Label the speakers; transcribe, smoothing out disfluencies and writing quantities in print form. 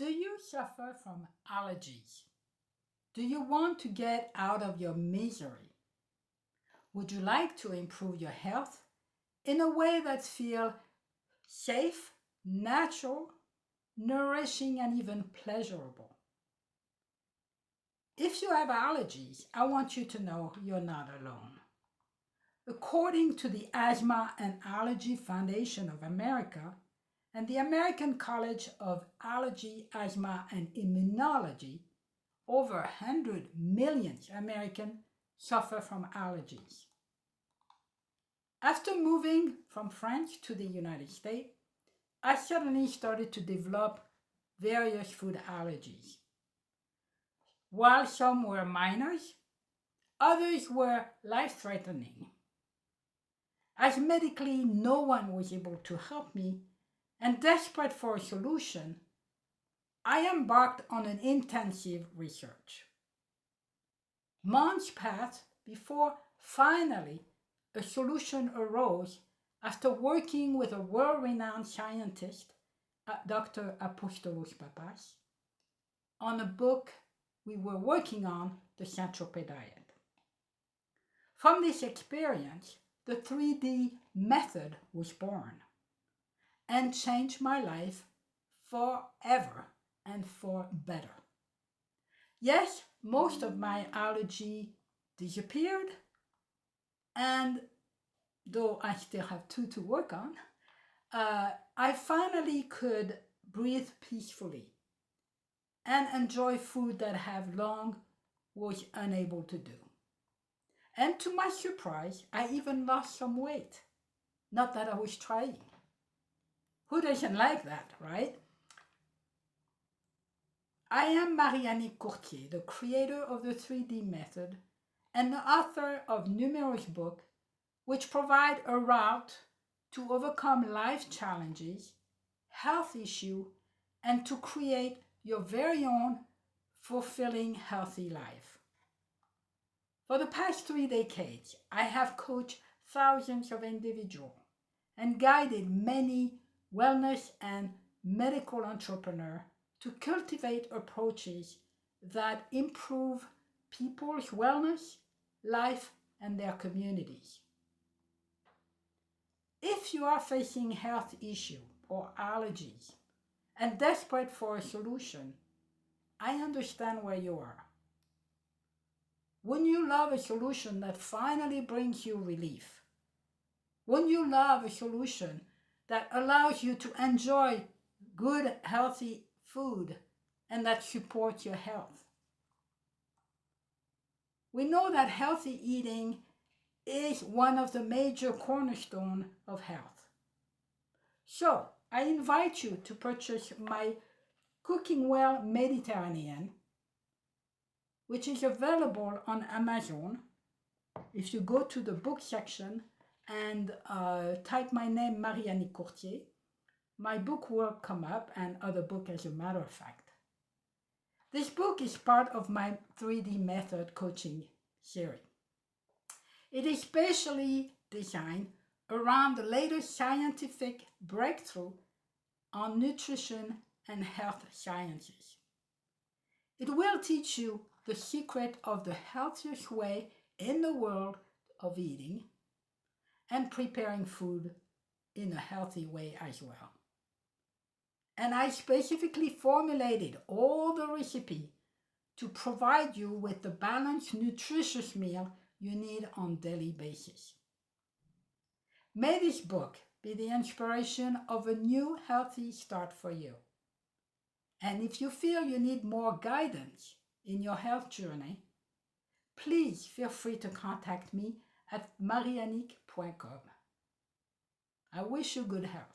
Speaker 1: Do you suffer from allergies? Do you want to get out of your misery? Would you like to improve your health in a way that feels safe, natural, nourishing, and even pleasurable? If you have allergies, I want you to know you're not alone. According to the Asthma and Allergy Foundation of America and the American College of Allergy, Asthma, and Immunology, over 100 million Americans suffer from allergies. After moving from France to the United States, I suddenly started to develop various food allergies. While some were minor, others were life-threatening. As medically no one was able to help me, and desperate for a solution, I embarked on an intensive research. Months passed before finally a solution arose after working with a world-renowned scientist, Dr. Apostolos Papas, on a book we were working on, the Saint-Tropez diet. From this experience, the 3D method was born and changed my life forever and for better. Yes, most of my allergy disappeared, and though I still have two to work on, I finally could breathe peacefully and enjoy food that I have long was unable to do. And to my surprise, I even lost some weight. Not that I was trying. Who doesn't like that, right? I am Marie-Annick, the creator of the 3D method and the author of numerous books which provide a route to overcome life challenges, health issues, and to create your very own fulfilling, healthy life. For the past 3 decades, I have coached thousands of individuals and guided many wellness and medical entrepreneurs to cultivate approaches that improve people's wellness, life, and their communities. If you are facing health issues or allergies and desperate for a solution, I understand where you are. Wouldn't you love a solution that finally brings you relief? Wouldn't you love a solution that allows you to enjoy good, healthy food and that supports your health? We know that healthy eating is one of the major cornerstones of health. So, I invite you to purchase my Cooking Well Mediterranean, which is available on Amazon. If you go to the book section and type my name, Marie-Annick, my book will come up, and other book as a matter of fact. This book is part of my 3D method coaching series. It is specially designed around the latest scientific breakthrough on nutrition and health sciences. It will teach you the secret of the healthiest way in the world of eating and preparing food in a healthy way as well. And I specifically formulated all the recipe to provide you with the balanced, nutritious meal you need on a daily basis. May this book be the inspiration of a new healthy start for you. And if you feel you need more guidance in your health journey, please feel free to contact me at mariannick.com. I wish you good health.